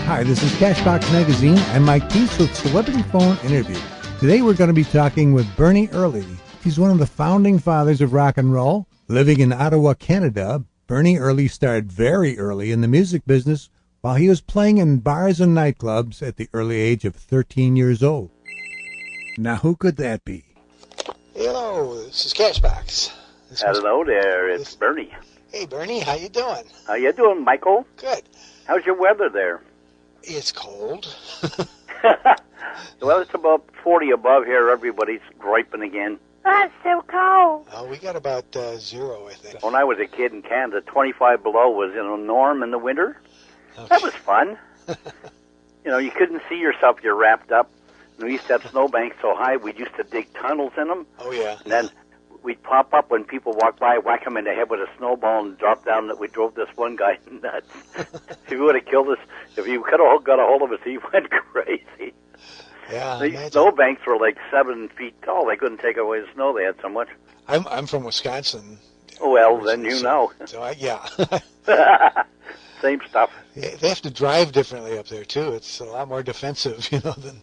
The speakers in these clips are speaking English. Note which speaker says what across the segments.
Speaker 1: Hi, this is Cashbox Magazine and Mike Peace with Celebrity Phone Interview. Today we're going to be talking with Bernie Early. He's one of the founding fathers of rock and roll. Living in Ottawa, Canada, Bernie Early started very early in the music business while he was playing in bars and nightclubs at the early age of 13 years old. Now, who could that be?
Speaker 2: Hello, this is Cashbox.
Speaker 3: Hello there, it's Bernie.
Speaker 2: Hey, Bernie, how you doing?
Speaker 3: How you doing, Michael?
Speaker 2: Good.
Speaker 3: How's your weather there?
Speaker 2: It's cold.
Speaker 3: Well, it's about 40 above here. Everybody's griping again. Oh, it's so cold.
Speaker 2: Oh, we got about 0, I think.
Speaker 3: When I was a kid in Canada, 25 below was norm in the winter. Okay. That was fun. You couldn't see yourself. You're wrapped up. And we used to have snowbanks so high, we used to dig tunnels in them.
Speaker 2: Oh, yeah.
Speaker 3: And then we'd pop up when people walk by, whack them in the head with a snowball, and drop down. That we drove this one guy nuts. If he would have killed us, if he could have got a hold of us, he went crazy.
Speaker 2: Yeah,
Speaker 3: the snowbanks were like 7 feet tall. They couldn't take away the snow. They had so much.
Speaker 2: I'm from Wisconsin.
Speaker 3: Well, then you know.
Speaker 2: So yeah.
Speaker 3: Same stuff.
Speaker 2: Yeah, they have to drive differently up there too. It's a lot more defensive, than.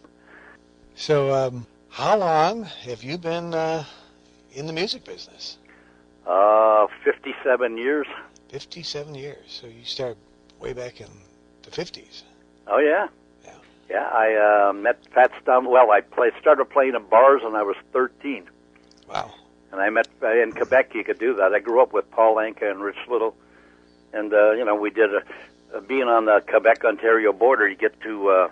Speaker 2: So, how long have you been in the music business?
Speaker 3: 57 years.
Speaker 2: 57 years. So you started way back in the 50s.
Speaker 3: Oh yeah. Yeah, I met Fats Domino. Well, started playing in bars when I was 13.
Speaker 2: Wow.
Speaker 3: And I met in Quebec. You could do that. I grew up with Paul Anka and Rich Little, and we did being on the Quebec-Ontario border. You get to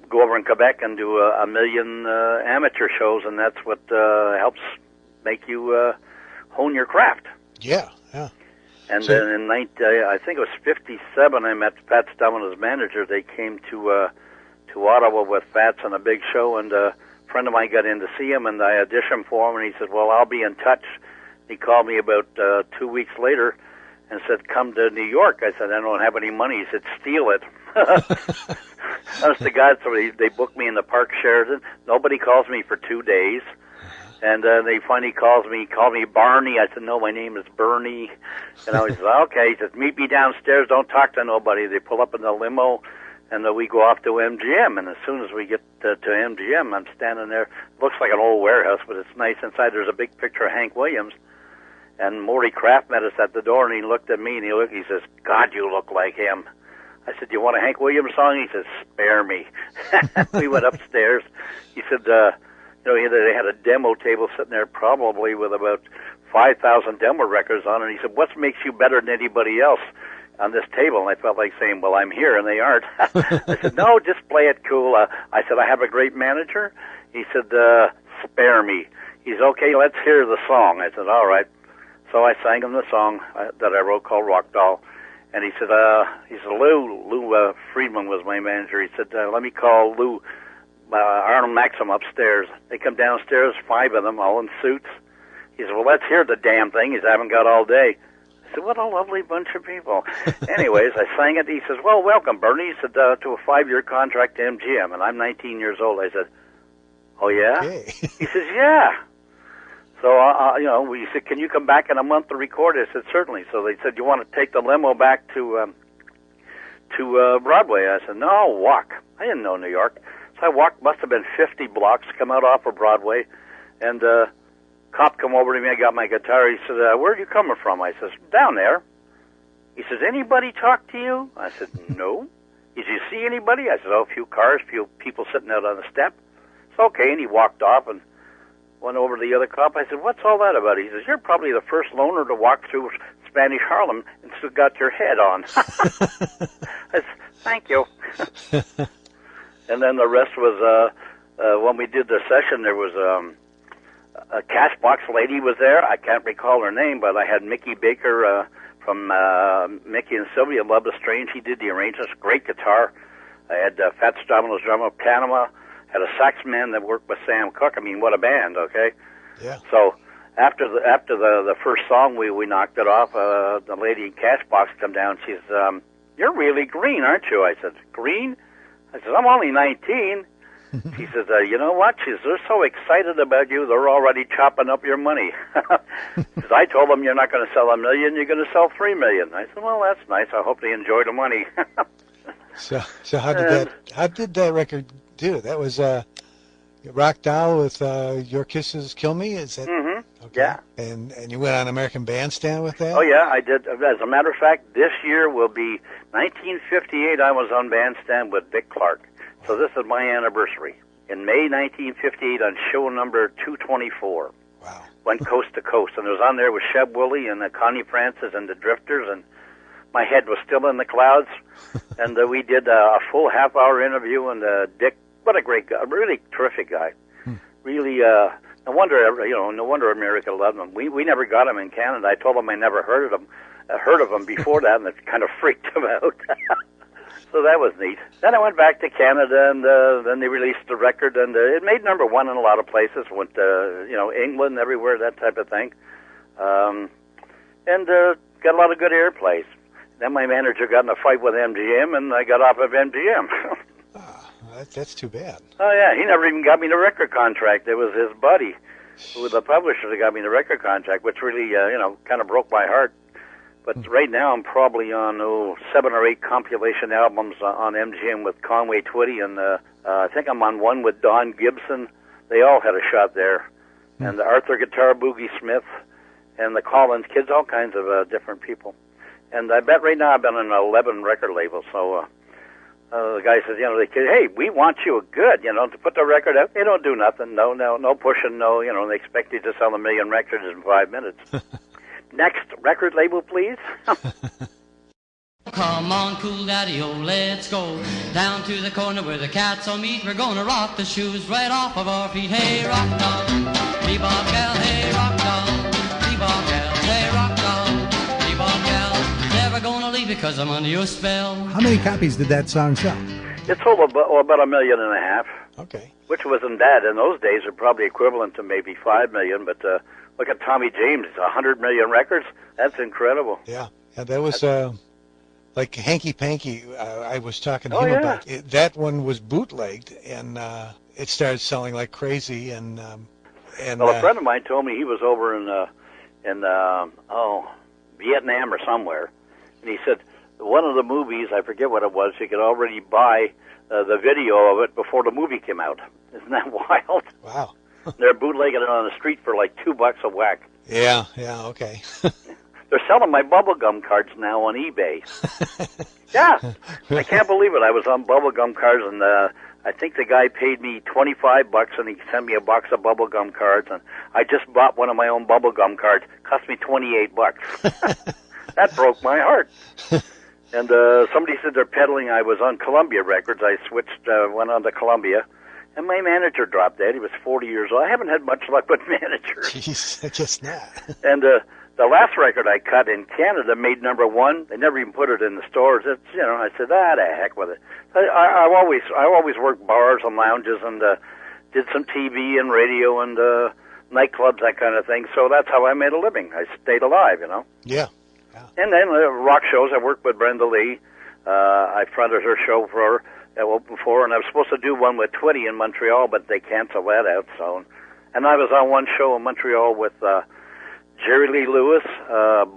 Speaker 3: go over in Quebec and do a million amateur shows, and that's what helps make you hone your craft.
Speaker 2: Yeah, yeah.
Speaker 3: And then in I think it was 57, I met Fats Domino's manager. They came to Ottawa with Fats on a big show, and a friend of mine got in to see him, and I auditioned for him, and he said, well, I'll be in touch. He called me about 2 weeks later and said, come to New York. I said, I don't have any money. He said, steal it. Honest to God, so they booked me in the Park Sheraton. Nobody calls me for 2 days. And they finally called me Barney. I said, no, my name is Bernie. And he said, okay. He said, meet me downstairs. Don't talk to nobody. They pull up in the limo, and we go off to MGM. And as soon as we get to MGM, I'm standing there. It looks like an old warehouse, but it's nice inside. There's a big picture of Hank Williams. And Maury Kraft met us at the door, and he looked at me, and he says, God, you look like him. I said, you want a Hank Williams song? He says, spare me. We went upstairs. He said, they had a demo table sitting there probably with about 5,000 demo records on it. He said, what makes you better than anybody else on this table? And I felt like saying, well, I'm here, and they aren't. I said, no, just play it cool. I said, I have a great manager. He said, spare me. He said, okay, let's hear the song. I said, all right. So I sang him the song that I wrote called Rock Doll. And he said, Lou Friedman was my manager. He said, let me call Lou Arnold Maxim upstairs. They come downstairs, 5 of them, all in suits. He said, well, let's hear the damn thing. He said, I haven't got all day. I said, what a lovely bunch of people. Anyways, I sang it. He says, well, welcome, Bernie. He said, to a 5-year contract to MGM. And I'm 19 years old. I said, oh, yeah? Okay. He says, yeah. So, we said, can you come back in a month to record it? I said, certainly. So they said, you want to take the limo back to Broadway? I said, no, walk. I didn't know New York. So I walked, must have been 50 blocks, come out off of Broadway, and cop come over to me. I got my guitar. He said, where are you coming from? I says, down there. He says, anybody talk to you? I said, no. He says, you see anybody? I said, oh, a few cars, a few people sitting out on the step. It's okay. And he walked off and went over to the other cop. I said, what's all that about? He says, you're probably the first loner to walk through Spanish Harlem and still got your head on. I said, thank you. And then the rest was, when we did the session, there was a Cashbox lady was there. I can't recall her name, but I had Mickey Baker from Mickey and Sylvia Love is Strange. He did the arrangements, great guitar. I had Fats Domino's drummer, Panama. Had a sax man that worked with Sam Cooke. I mean, what a band, okay? Yeah. So after the first song, we knocked it off. The lady in Cashbox come down. She says, you're really green, aren't you? I said, green? I said, I'm only 19. She says, you know what? She says, they're so excited about you, they're already chopping up your money. Because I told them you're not going to sell $1 million, you're going to sell $3 million. I said, well, that's nice. I hope they enjoy the money.
Speaker 2: So how did that record do? That was Rock Doll with Your Kisses Kill Me. Is that?
Speaker 3: Mm-hmm.
Speaker 2: Okay.
Speaker 3: Yeah.
Speaker 2: And you went on American Bandstand with that?
Speaker 3: Oh yeah, I did. As a matter of fact, this year will be 1958. I was on Bandstand with Dick Clark. So this is my anniversary. In May 1958, on show number 224.
Speaker 2: Wow.
Speaker 3: Went coast to coast, and it was on there with Sheb Woolley and Connie Francis and the Drifters, and my head was still in the clouds. And we did a full half-hour interview, and Dick, what a great guy, really terrific guy. Really, no wonder America loved him. We never got him in Canada. I told him I never heard of him before that, and it kind of freaked him out. So that was neat. Then I went back to Canada, and then they released the record, and it made number one in a lot of places. Went England, everywhere, that type of thing, and got a lot of good airplays. Then my manager got in a fight with MGM, and I got off of MGM.
Speaker 2: That's too bad.
Speaker 3: Oh yeah, he never even got me the record contract. It was his buddy, who was the publisher, that got me the record contract, which really kind of broke my heart. But right now I'm probably on 7 or 8 compilation albums on MGM with Conway Twitty, and I think I'm on one with Don Gibson. They all had a shot there. And the Arthur Guitar Boogie Smith and the Collins Kids, all kinds of different people. And I bet right now I've been on 11 record labels. So the guy says, hey, we want you good, to put the record out. They don't do nothing. No pushing, they expect you to sell 1 million records in 5 minutes. Next record label, please.
Speaker 4: Come on, cool daddy-o, let's go down to the corner where the cats all meet. We're gonna rock the shoes right off of our feet. Hey, rock doll, bebop gal, hey, rock doll, bebop gal, hey, rock doll, bebop gal. Never gonna leave because I'm under your spell.
Speaker 1: How many copies did that song sell?
Speaker 3: It sold about 1.5 million.
Speaker 2: Okay.
Speaker 3: Which wasn't bad. In those days, are probably equivalent to maybe 5 million, but look at Tommy James, 100 million records. That's incredible.
Speaker 2: Yeah, that was like Hanky Panky. I was talking to him about it. That one was bootlegged, and it started selling like crazy. And
Speaker 3: a friend of mine told me he was over in Vietnam or somewhere, and he said one of the movies, I forget what it was, you could already buy the video of it before the movie came out. Isn't that wild?
Speaker 2: Wow.
Speaker 3: They're bootlegging it on the street for like $2 a whack.
Speaker 2: Yeah, okay.
Speaker 3: They're selling my bubblegum cards now on eBay. Yeah, I can't believe it. I was on bubblegum cards, and I think the guy paid me $25, and he sent me a box of bubblegum cards, and I just bought one of my own bubblegum cards. Cost me $28. That broke my heart. And somebody said they're peddling. I was on Columbia Records. I switched, went on to Columbia. And my manager dropped dead. He was 40 years old. I haven't had much luck with managers.
Speaker 2: Jeez, I guess not.
Speaker 3: And the last record I cut in Canada made number one. They never even put it in the stores. It's, I said, the heck with it. I always worked bars and lounges and did some TV and radio and nightclubs, that kind of thing. So that's how I made a living. I stayed alive,
Speaker 2: Yeah.
Speaker 3: And then rock shows. I worked with Brenda Lee. I fronted her show for her. Before, and I was supposed to do one with Twitty in Montreal, but they canceled that out. So, and I was on one show in Montreal with Jerry Lee Lewis,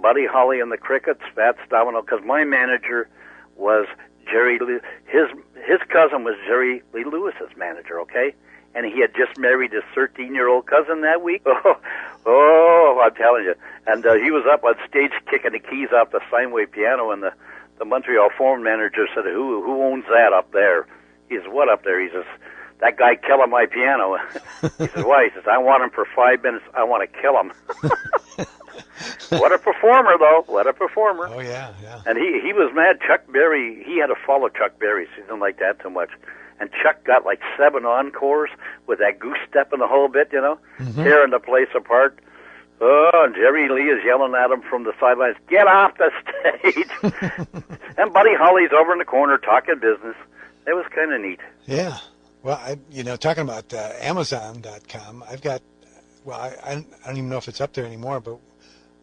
Speaker 3: Buddy Holly and the Crickets, Fats Domino, because my manager was Jerry Lee. His cousin was Jerry Lee Lewis's manager, okay? And he had just married his 13-year-old cousin that week. Oh, I'm telling you. And he was up on stage kicking the keys off the Steinway piano, and the Montreal Forum manager said, who owns that up there? He says, what up there? He says, that guy killing my piano. He says, why? He says, I want him for 5 minutes. I want to kill him. What a performer, though. What a performer.
Speaker 2: Oh, yeah.
Speaker 3: And he was mad. Chuck Berry, he had to follow Chuck Berry. So he didn't like that too much. And Chuck got like 7 encores with that goose step in the whole bit, tearing the place apart. Oh, and Jerry Lee is yelling at him from the sidelines, get off the stage. And Buddy Holly's over in the corner talking business. It was kind of neat.
Speaker 2: Yeah. Well, talking about Amazon.com, I've got, I don't even know if it's up there anymore, but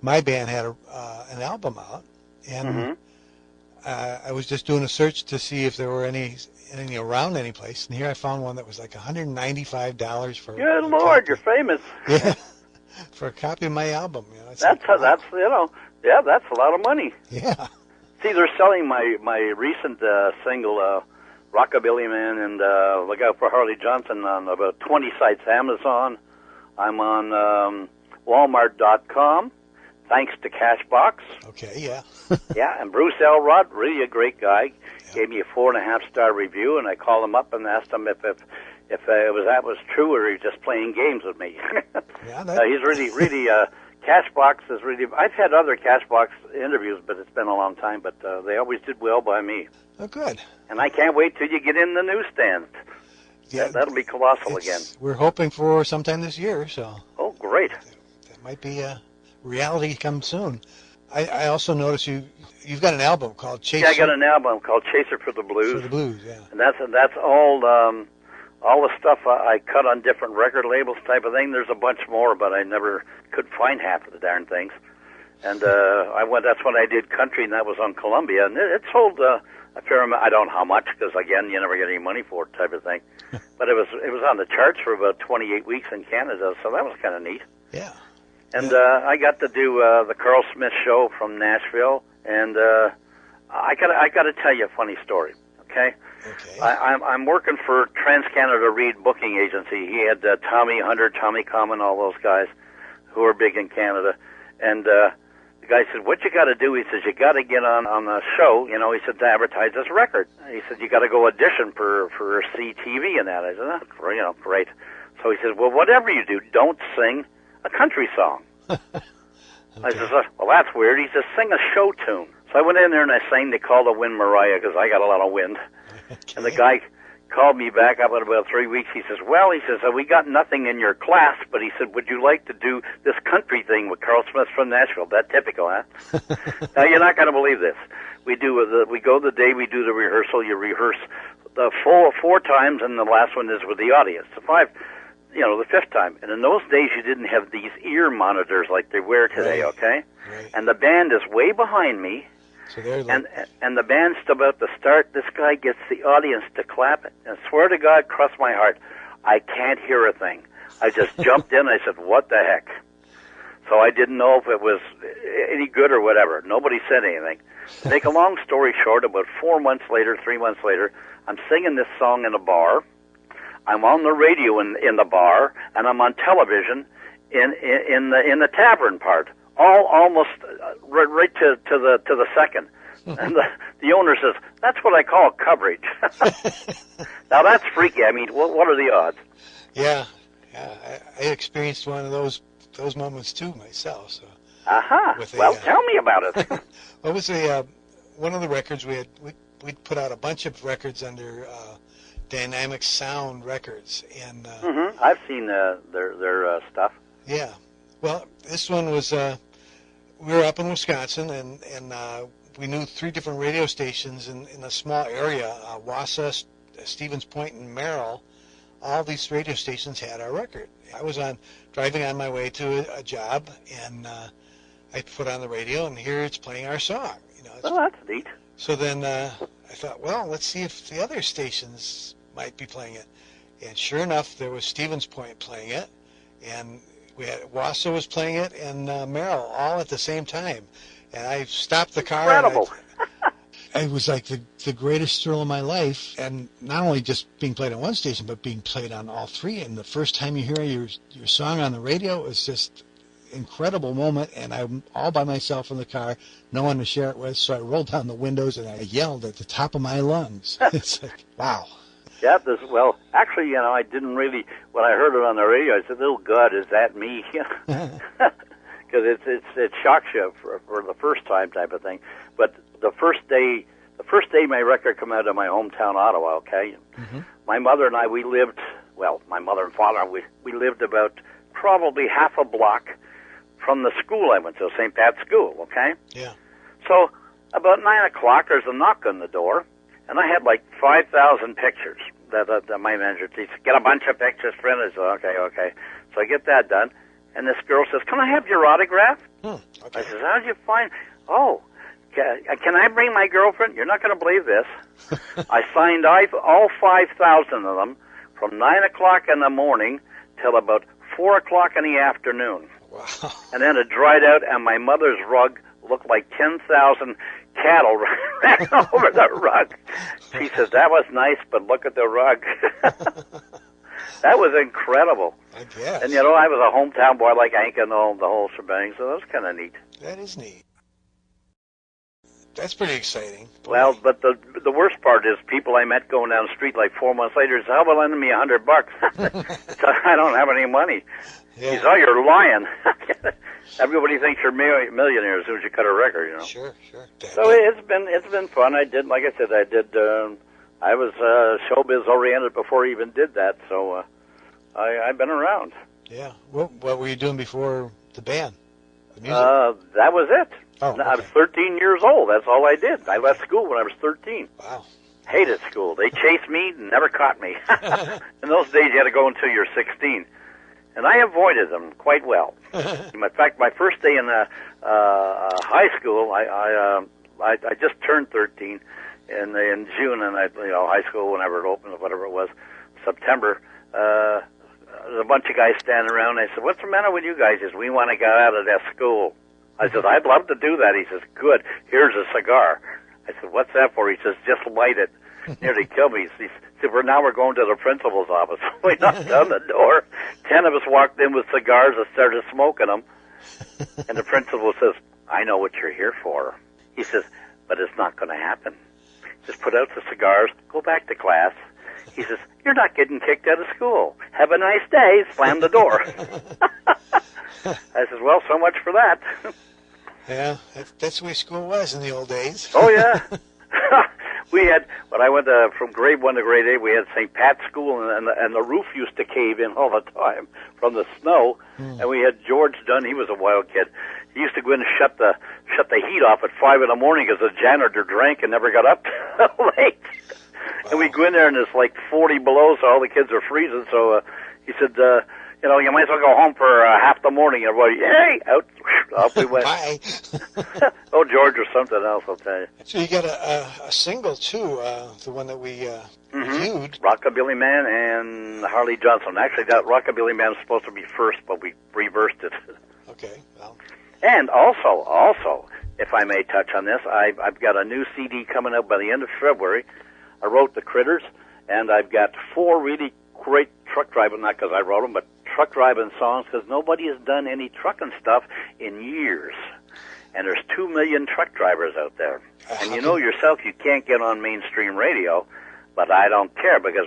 Speaker 2: my band had an album out, and I was just doing a search to see if there were any around any place, and here I found one that was like $195 for.
Speaker 3: Good Lord, you're famous.
Speaker 2: Yeah. For a copy of my album,
Speaker 3: that's a lot of money.
Speaker 2: Yeah.
Speaker 3: See, they're selling my recent single, Rockabilly Man, and Look Out for Harley Johnson on about 20 sites. Amazon. I'm on Walmart.com. Thanks to Cashbox.
Speaker 2: Okay, yeah.
Speaker 3: Yeah, and Bruce Elrod, really a great guy, gave me a 4.5-star review, and I called him up and asked him if that was true or he was just playing games with me.
Speaker 2: Yeah,
Speaker 3: he's really Cashbox is really. I've had other Cashbox interviews, but it's been a long time. But they always did well by me.
Speaker 2: Oh, good.
Speaker 3: And I can't wait till you get in the newsstand.
Speaker 2: Yeah,
Speaker 3: that'll be colossal again.
Speaker 2: We're hoping for sometime this year. So.
Speaker 3: Oh, great.
Speaker 2: That might be a reality come soon. I also noticed you've got an album called Chaser.
Speaker 3: Yeah, I got an album called Chaser for the Blues.
Speaker 2: For the Blues, yeah.
Speaker 3: And that's all the stuff I cut on different record labels type of thing. There's a bunch more, but I never could find half of the darn things. And that's when I did country, and that was on Columbia, and it sold a fair amount. I don't know how much, because again, you never get any money for it type of thing. But it was on the charts for about 28 weeks in Canada, so that was kind of neat.
Speaker 2: Yeah.
Speaker 3: And I got to do the Carl Smith show from Nashville, and I got to tell you a funny story. Okay.
Speaker 2: Okay.
Speaker 3: I'm working for Trans-Canada Reed Booking Agency. He had Tommy Hunter, Tommy Common, all those guys who are big in Canada. And the guy said, "What you got to do?" He says, "You got to get on the show." You know, he said, "To advertise this record." He said, "You got to go audition for CTV and that." I said, "Oh, great." So he says, "Well, whatever you do, don't sing a country song." Okay. I said, "Well, that's weird." He says, "Sing a show tune." So I went in there and I sang "They Call the Wind Mariah" because I got a lot of wind. Okay. And the guy called me back up in about 3 weeks. He says, "We got nothing in your class, but," he said, "would you like to do this country thing with Carl Smith from Nashville?" That typical, huh? Now, you're not going to believe this. We go the day we do the rehearsal. You rehearse the full 4 times, and the last one is with the audience. The 5th time. And in those days, you didn't have these ear monitors like they wear today,
Speaker 2: right.
Speaker 3: Okay?
Speaker 2: Right.
Speaker 3: And the band is way behind me.
Speaker 2: So
Speaker 3: and the band's about to start. This guy gets the audience to clap it. And swear to God, cross my heart, I can't hear a thing. I just jumped in. I said, "What the heck?" So I didn't know if it was any good or whatever. Nobody said anything. To make a long story short, about 3 months later, I'm singing this song in a bar. I'm on the radio in the bar, and I'm on television in the tavern part. All almost right to the second. And the owner says, "That's what I call coverage." Now that's freaky. I mean, what are the odds?
Speaker 2: Yeah. I experienced one of those moments too myself. So.
Speaker 3: Well, tell me about it.
Speaker 2: What was one of the records we put out a bunch of records under Dynamic Sound Records, and
Speaker 3: I've seen their stuff.
Speaker 2: Yeah. Well, this one was we were up in Wisconsin, and we knew 3 different radio stations in a small area, Wausau, Stevens Point, and Merrill. All these radio stations had our record. I was driving on my way to a job, and I put on the radio, and here it's playing our song.
Speaker 3: Well, that's neat.
Speaker 2: So then I thought, well, let's see if the other stations might be playing it. And sure enough, there was Stevens Point playing it, and we had Wausau was playing it, and Merrill, all at the same time. And I stopped the car.
Speaker 3: Incredible.
Speaker 2: It was like the greatest thrill of my life, and not only just being played on one station, but being played on all 3. And the first time you hear your song on the radio, it was just incredible moment. And I'm all by myself in the car, no one to share it with. So I rolled down the windows and I yelled at the top of my lungs. It's like, wow.
Speaker 3: Yeah, well, actually, I didn't really, when I heard it on the radio, I said, "Oh, God, is that me?" Because it shocks you for the first time type of thing. But the first day my record came out of my hometown, Ottawa, okay? Mm-hmm. My mother and I, my mother and father, we lived about probably half a block from the school I went to, St. Pat's School, okay?
Speaker 2: Yeah.
Speaker 3: So about 9 o'clock, there's a knock on the door, and I had like 5,000 pictures that my manager said, "Get a bunch of pictures printed." So, okay. So I get that done, and this girl says, "Can I have your autograph?"
Speaker 2: Okay.
Speaker 3: I says, "How did you find?" "Oh, can I bring my girlfriend?" You're not going to believe this. I signed all 5,000 of them from 9 o'clock in the morning till about 4 o'clock in the afternoon.
Speaker 2: Wow.
Speaker 3: And then it dried out, and my mother's rug looked like 10,000 cattle ran over the rug. She says, that was nice, but look at the rug. That was incredible.
Speaker 2: I guess.
Speaker 3: And, you know, I was a hometown boy like Hank and all the whole shebang, so that was kind of neat.
Speaker 2: That is neat. That's pretty exciting. Boy.
Speaker 3: Well, but the worst part is people I met going down the street like 4 months later said, how about lending me $100? So I don't have any money.
Speaker 2: Yeah.
Speaker 3: He said, oh, you're lying. Everybody thinks you're millionaire as soon as you cut a record, you know.
Speaker 2: Sure.
Speaker 3: So it's been fun. I did, like I said, I was showbiz oriented before I even did that, so I've been around.
Speaker 2: Yeah. What were you doing before the band? The music?
Speaker 3: That was it.
Speaker 2: Oh, okay.
Speaker 3: I was 13 years old. That's all I did. I left school when I was 13.
Speaker 2: Wow.
Speaker 3: Hated school. They chased me, never caught me. In those days, you had to go until you're 16. And I avoided them quite well. In fact, my first day in high school, I just turned 13 in June, and high school, whenever it opened, whatever it was, September. There's a bunch of guys standing around. I said, "What's the matter with you guys?" He says, "We want to get out of that school." I said, "I'd love to do that." He says, "Good. Here's a cigar." I said, "What's that for?" He says, "Just light it." Nearly killed me. He said, now we're going to the principal's office." We knocked on the door. 10 of us walked in with cigars and started smoking them. And the principal says, "I know what you're here for." He says, "But it's not going to happen. Just put out the cigars, go back to class." He says, "You're not getting kicked out of school. Have a nice day." Slam the door. I said, "Well, so much for that."
Speaker 2: Yeah, that's the way school was in the old days.
Speaker 3: Oh, yeah. We had, when I went from grade 1 to grade 8, we had St. Pat's School, and the roof used to cave in all the time from the snow. And we had George Dunn. He was a wild kid. He used to go in and shut the heat off at 5 in the morning because the janitor drank and never got up late. Wow. And we go in there, and it's like 40 below, so all the kids are freezing. So he said, you might as well go home for half the morning. Everybody, hey, out, off we went.
Speaker 2: Bye.
Speaker 3: Oh, George or something else, I'll tell you.
Speaker 2: So you got a single, too, the one that we reviewed.
Speaker 3: Rockabilly Man and Harley Johnson. Actually, that Rockabilly Man was supposed to be first, but we reversed it.
Speaker 2: Okay, well.
Speaker 3: And also, if I may touch on this, I've got a new CD coming out by the end of February. I wrote The Critters, and I've got 4 really great truck driving, not because I wrote them, but truck driving songs, because nobody has done any trucking stuff in years. And there's 2 million truck drivers out there. And you know yourself, you can't get on mainstream radio, but I don't care, because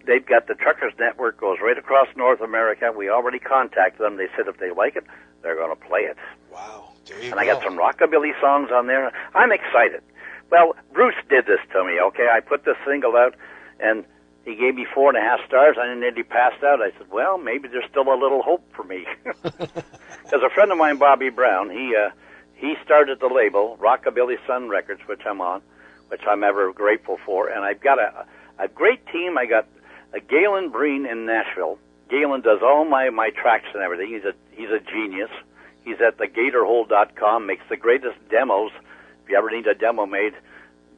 Speaker 3: they've got the Truckers Network, goes right across North America. We already contacted them. They said if they like it, they're going to play it.
Speaker 2: Wow. There you
Speaker 3: and
Speaker 2: go.
Speaker 3: I got some rockabilly songs on there. I'm excited. Well, Bruce did this to me, okay? I put this single out, and he gave me 4.5 stars, and then he passed out. I said, well, maybe there's still a little hope for me. Because a friend of mine, Bobby Brown, he started the label, Rockabilly Sun Records, which I'm on, which I'm ever grateful for. And I've got a great team. I got Galen Breen in Nashville. Galen does all my tracks and everything. He's a genius. He's at thegatorhole.com, makes the greatest demos. If you ever need a demo made,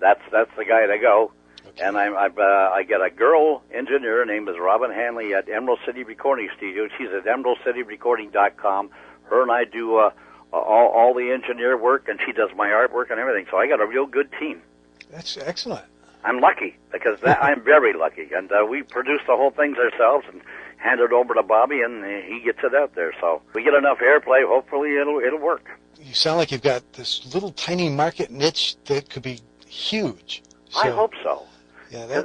Speaker 3: that's the guy to go. Okay. And I get a girl engineer, her name is Robin Hanley at Emerald City Recording Studio. She's at emeraldcityrecording.com. Her and I do all the engineer work, and she does my artwork and everything. So I got a real good team.
Speaker 2: That's excellent.
Speaker 3: I'm lucky, because I'm very lucky. And we produce the whole things ourselves and hand it over to Bobby, and he gets it out there. So we get enough airplay, hopefully it'll work.
Speaker 2: You sound like you've got this little tiny market niche that could be huge. So,
Speaker 3: I hope so.
Speaker 2: Yeah.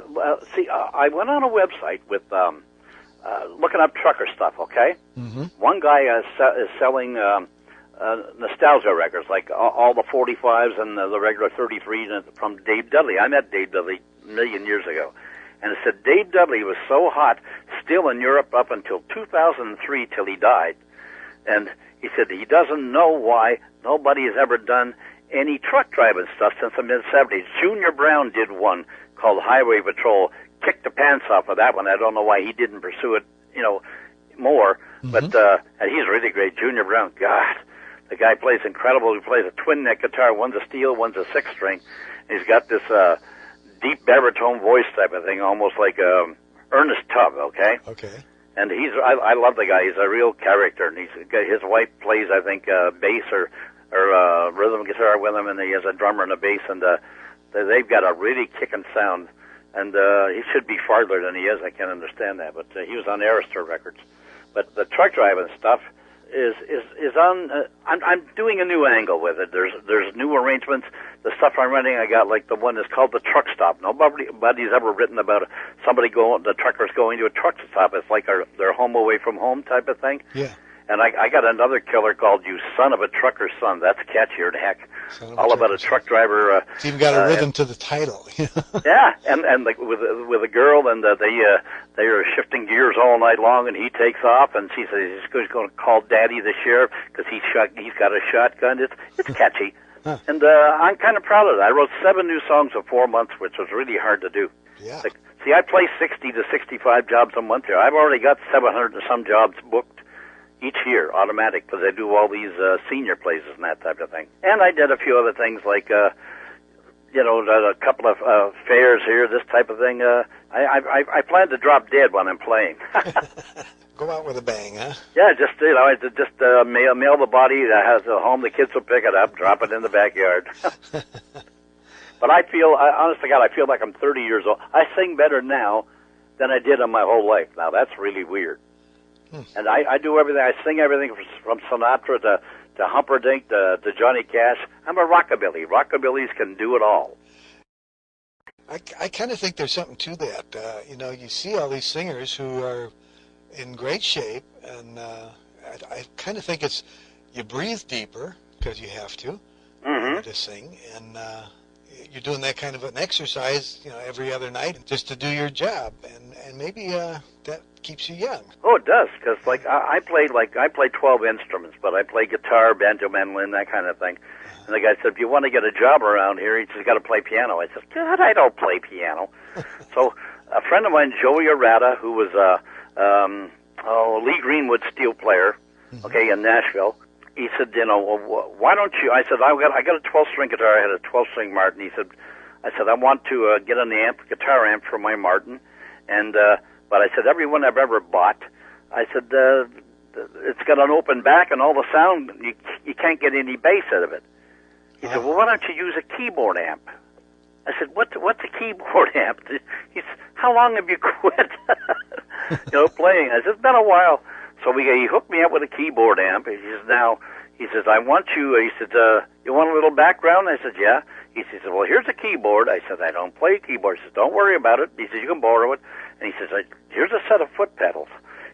Speaker 3: See, I went on a website with looking up trucker stuff, okay? Mm-hmm. One guy is selling nostalgia records, like all the 45s and the regular 33s from Dave Dudley. I met Dave Dudley a million years ago. And it said Dave Dudley was so hot, still in Europe up until 2003 till he died. And he said he doesn't know why nobody has ever done any truck driving stuff since the mid-'70s. Junior Brown did one called Highway Patrol. Kicked the pants off of that one. I don't know why he didn't pursue it, more. Mm-hmm. But and he's really great. Junior Brown, God, the guy plays incredible. He plays a twin neck guitar. One's a steel, one's a 6-string. He's got this deep baritone voice type of thing, almost like Ernest Tubb. Okay.
Speaker 2: Okay.
Speaker 3: And I love the guy. He's a real character. And his wife plays, I think, bass or or rhythm guitar with him, and he has a drummer and a bass, and they've got a really kicking sound. And he should be farther than he is. I can't understand that, but he was on Arista Records. But the truck driving stuff is on. I'm doing a new angle with it. There's new arrangements. The stuff I'm running, I got like the one that's called the truck stop. Nobody's ever written about the truckers going to a truck stop. It's like their home away from home type of thing.
Speaker 2: Yeah.
Speaker 3: And I got another killer called You Son of a Trucker's Son. That's catchier than heck. All about a truck driver.
Speaker 2: It's even got a rhythm to the title.
Speaker 3: Yeah, and like with a girl, and they are shifting gears all night long, and he takes off, and she says he's going to call Daddy the sheriff because he's got a shotgun. It's catchy, huh. And I'm kind of proud of it. I wrote 7 new songs in 4 months, which was really hard to do.
Speaker 2: Yeah.
Speaker 3: See, I play 60 to 65 jobs a month here. I've already got 700 and some jobs booked each year, automatic, because I do all these senior places and that type of thing. And I did a few other things like, a couple of fairs here, this type of thing. I plan to drop dead when I'm playing.
Speaker 2: Go out with a bang, huh?
Speaker 3: Yeah, just mail the body that has a home. The kids will pick it up, drop it in the backyard. But honest to God, I feel like I'm 30 years old. I sing better now than I did in my whole life. Now, that's really weird. And I do everything. I sing everything from Sinatra to Humperdinck to Johnny Cash. I'm a rockabilly. Rockabillies can do it all.
Speaker 2: I kind of think there's something to that. You see all these singers who are in great shape, and I kind of think it's you breathe deeper because you have to sing, and you're doing that kind of an exercise, every other night just to do your job, and maybe that keeps you young.
Speaker 3: Oh, it does, because I play 12 instruments, but I play guitar, banjo, mandolin, that kind of thing. And the guy said, if you want to get a job around here, you just got to play piano. I said, God, I don't play piano. So a friend of mine, Joey Arata, who was Lee Greenwood steel player, in Nashville, he said, why don't you? I said, I got a 12-string guitar. I had a 12-string Martin. I said, I want to get an guitar amp for my Martin, and but I said, every one I've ever bought, I said, it's got an open back and all the sound, you can't get any bass out of it. He said, well, why don't you use a keyboard amp? I said, what's a keyboard amp? He said, how long have you quit, playing? I said, it's been a while. So he hooked me up with a keyboard amp. He says, I want you, he said, you want a little background? I said, yeah. He says, well, here's a keyboard. I said, I don't play keyboard. He says, don't worry about it. He says, you can borrow it. And he says, here's a set of foot pedals.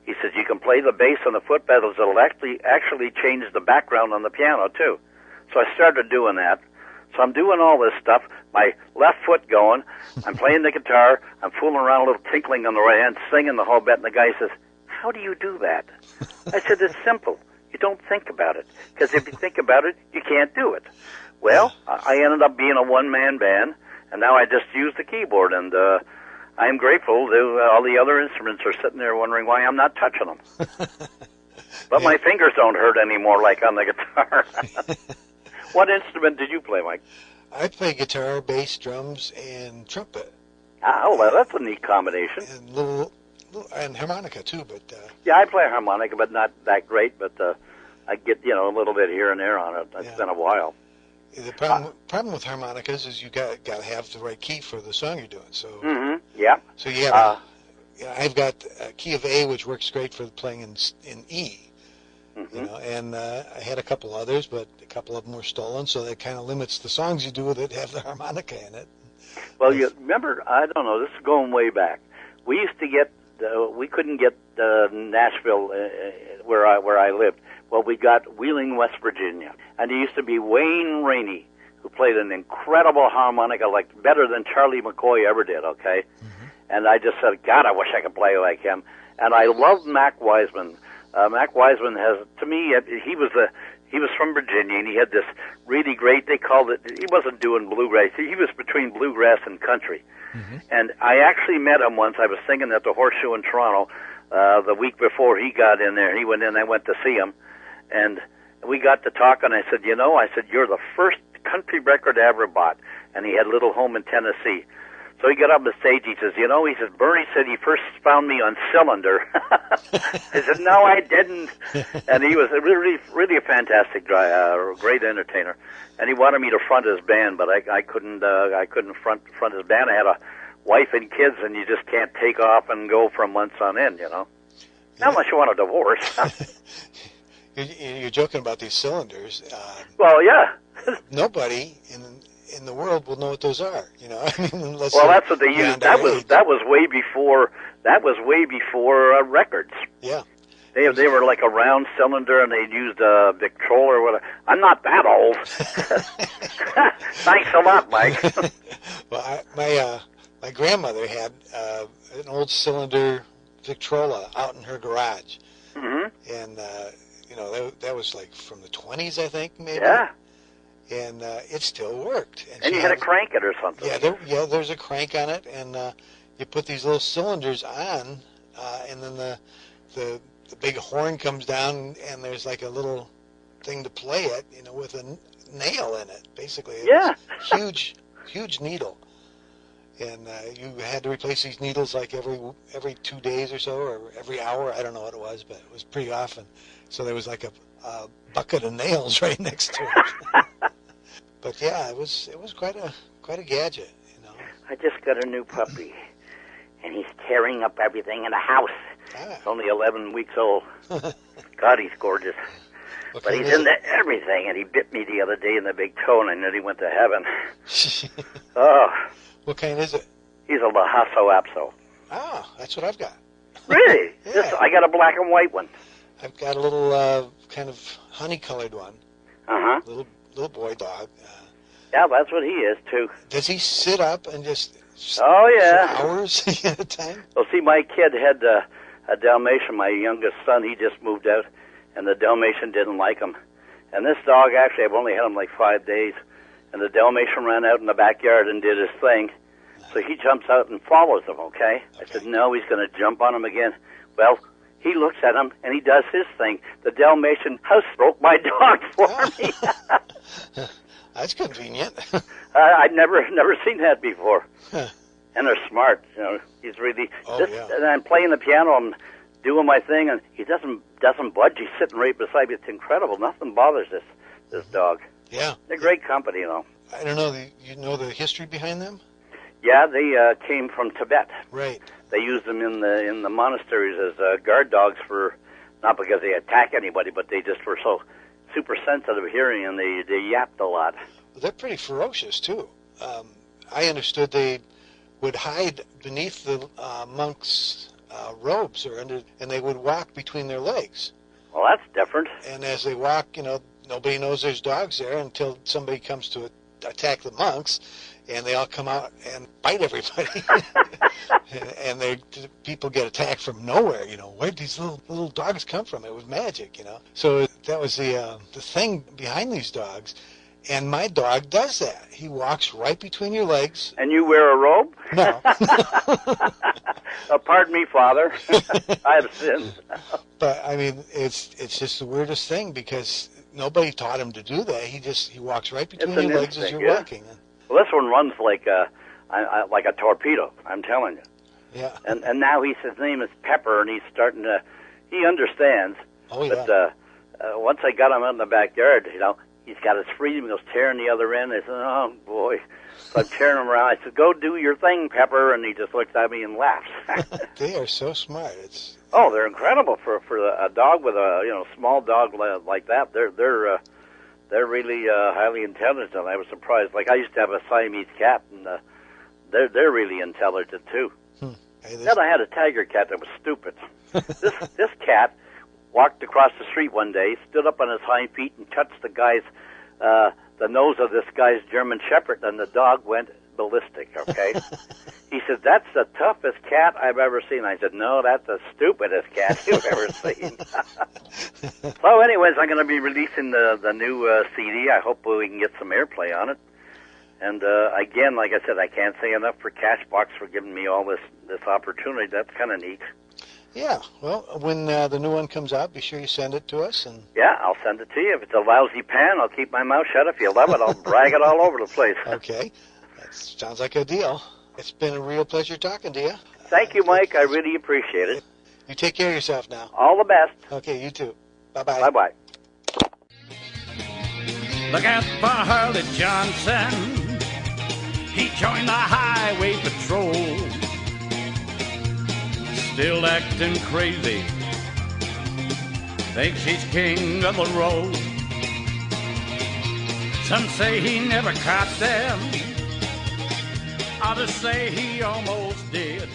Speaker 3: He says, you can play the bass on the foot pedals. It'll actually change the background on the piano, too. So I started doing that. So I'm doing all this stuff, my left foot going, I'm playing the guitar, I'm fooling around a little tinkling on the right hand, singing the whole bit, and the guy says, how do you do that? I said, it's simple. You don't think about it, because if you think about it, you can't do it. Well, I ended up being a one-man band, and now I just use the keyboard, and I'm grateful that all the other instruments are sitting there wondering why I'm not touching them. But my fingers don't hurt anymore like on the guitar. What instrument did you play, Mike?
Speaker 2: I play guitar, bass, drums, and trumpet.
Speaker 3: Oh, well, that's a neat combination.
Speaker 2: And harmonica, too. But
Speaker 3: yeah, I play harmonica, but not that great. But I get, a little bit here and there on it. It's been a while.
Speaker 2: The problem with harmonicas is you got to have the right key for the song you're doing. So
Speaker 3: yeah.
Speaker 2: So you have I've got a key of A, which works great for playing in E. And I had a couple others, but a couple of them were stolen, so that kind of limits the songs you do that have the harmonica in it.
Speaker 3: Well, you remember, I don't know, this is going way back. We used to get, we couldn't get Nashville where I lived. Well, we got Wheeling, West Virginia, and there used to be Wayne Rainey, who played an incredible harmonica, like better than Charlie McCoy ever did. Okay, and I just said, God, I wish I could play like him. And I loved Mac Wiseman. Mac Wiseman has, to me, he was from Virginia, and he had this really great, they called it, he wasn't doing bluegrass, he was between bluegrass and country. And I actually met him once. I was singing at the Horseshoe in Toronto the week before he got in there. He went in, I went to see him, and we got to talk, and I said, you're the first country record I ever bought. And he had a little home in Tennessee. So he got up on the stage. He says, he says, Bernie said he first found me on cylinder. I said, no, I didn't. And he was really a fantastic guy, great entertainer. And he wanted me to front his band, but I couldn't front his band. I had a wife and kids, and you just can't take off and go for months on end, Not unless you want a divorce.
Speaker 2: You're joking about these cylinders.
Speaker 3: Well, yeah.
Speaker 2: Nobody in the world will know what those are, unless
Speaker 3: that's what they used. That was way before records.
Speaker 2: Yeah.
Speaker 3: They were like a round cylinder, and they used a Victrola or whatever. I'm not that old. Thanks a lot, Mike.
Speaker 2: Well, my grandmother had an old cylinder Victrola out in her garage, and that was like from the 20s, I think, maybe.
Speaker 3: Yeah.
Speaker 2: And it still worked.
Speaker 3: And you had to crank it or something.
Speaker 2: Yeah, there's a crank on it, and you put these little cylinders on, and then the big horn comes down, and there's like a little thing to play it, with a nail in it, basically.
Speaker 3: Yeah.
Speaker 2: Huge needle. And you had to replace these needles like every 2 days or so, or every hour. I don't know what it was, but it was pretty often. So there was like a bucket of nails right next to it. But yeah, it was quite a gadget,
Speaker 3: I just got a new puppy, and he's tearing up everything in the house. He's only 11 weeks old. God, he's gorgeous. But he's into everything, and he bit me the other day in the big toe, and I knew he went to heaven. Oh.
Speaker 2: What kind is it?
Speaker 3: He's a Lhasa Apso.
Speaker 2: Ah, that's what I've got.
Speaker 3: Really?
Speaker 2: Yeah.
Speaker 3: I got a black and white one.
Speaker 2: I've got a little kind of honey-colored one.
Speaker 3: Uh-huh.
Speaker 2: Little boy dog.
Speaker 3: Yeah, that's what he is, too.
Speaker 2: Does he sit up and just...
Speaker 3: Oh, yeah.
Speaker 2: For hours at a time?
Speaker 3: Well, see, my kid had a Dalmatian. My youngest son, he just moved out, and the Dalmatian didn't like him. And this dog, actually, I've only had him like 5 days, and the Dalmatian ran out in the backyard and did his thing. So he jumps out and follows him, okay? I said, no, he's going to jump on him again. Well, he looks at him, and he does his thing. The Dalmatian housebroke my dog for me.
Speaker 2: That's convenient.
Speaker 3: I'd never seen that before.
Speaker 2: Huh.
Speaker 3: And they're smart. He's really...
Speaker 2: Yeah.
Speaker 3: And I'm playing the piano, I'm doing my thing, and he doesn't budge. He's sitting right beside me. It's incredible. Nothing bothers this dog.
Speaker 2: Yeah.
Speaker 3: They're great company,
Speaker 2: I don't know. You know the history behind them?
Speaker 3: Yeah, they came from Tibet.
Speaker 2: Right.
Speaker 3: They used them in the monasteries as guard dogs for, not because they attack anybody, but they just were so super sensitive hearing, and they yapped a lot.
Speaker 2: Well, they're pretty ferocious, too. I understood they would hide beneath the monks' robes, and they would walk between their legs.
Speaker 3: Well, that's different.
Speaker 2: And as they walk, nobody knows there's dogs there until somebody comes to attack the monks, and they all come out and bite everybody. and people get attacked from nowhere. Where'd these little dogs come from? It was magic. So that was the thing behind these dogs. And my dog does that. He walks right between your legs.
Speaker 3: And you wear a robe?
Speaker 2: No.
Speaker 3: Pardon me, Father. I have sinned.
Speaker 2: But I mean, it's just the weirdest thing because nobody taught him to do that. He walks right between your legs as you're walking.
Speaker 3: Well, this one runs like a torpedo. I'm telling you.
Speaker 2: Yeah.
Speaker 3: And now his name is Pepper, and he's starting to. He understands.
Speaker 2: Oh yeah.
Speaker 3: But once I got him out in the backyard, he's got his freedom. He goes tearing the other end. I said, oh boy. So I'm tearing him around. I said, go do your thing, Pepper, and he just looks at me and laughs.
Speaker 2: They are so smart.
Speaker 3: Oh, they're incredible for a dog with a small dog like that. They're really highly intelligent. I was surprised. Like I used to have a Siamese cat, and they're really intelligent too. Then I had a tiger cat that was stupid. This cat walked across the street one day, stood up on his hind feet, and touched the nose of this guy's German Shepherd, and the dog went ballistic. Okay. He said, that's the toughest cat I've ever seen. I said, no, that's the stupidest cat you've ever seen. So anyways, I'm going to be releasing the new CD. I hope we can get some airplay on it. And again, like I said, I can't say enough for Cashbox for giving me all this opportunity. That's kind of neat.
Speaker 2: Yeah, well, when the new one comes out, be sure you send it to us.
Speaker 3: Yeah, I'll send it to you. If it's a lousy pan, I'll keep my mouth shut. If you love it, I'll brag it all over the place.
Speaker 2: Okay. That sounds like a deal. It's been a real pleasure talking to you.
Speaker 3: Thank you, Mike. I really appreciate it.
Speaker 2: You take care of yourself now.
Speaker 3: All the best.
Speaker 2: Okay, you too. Bye-bye.
Speaker 3: Bye-bye.
Speaker 5: Look out for Harley Johnson. He joined the highway patrol. Still acting crazy. Thinks he's king of the road. Some say he never caught them. Others say he almost did.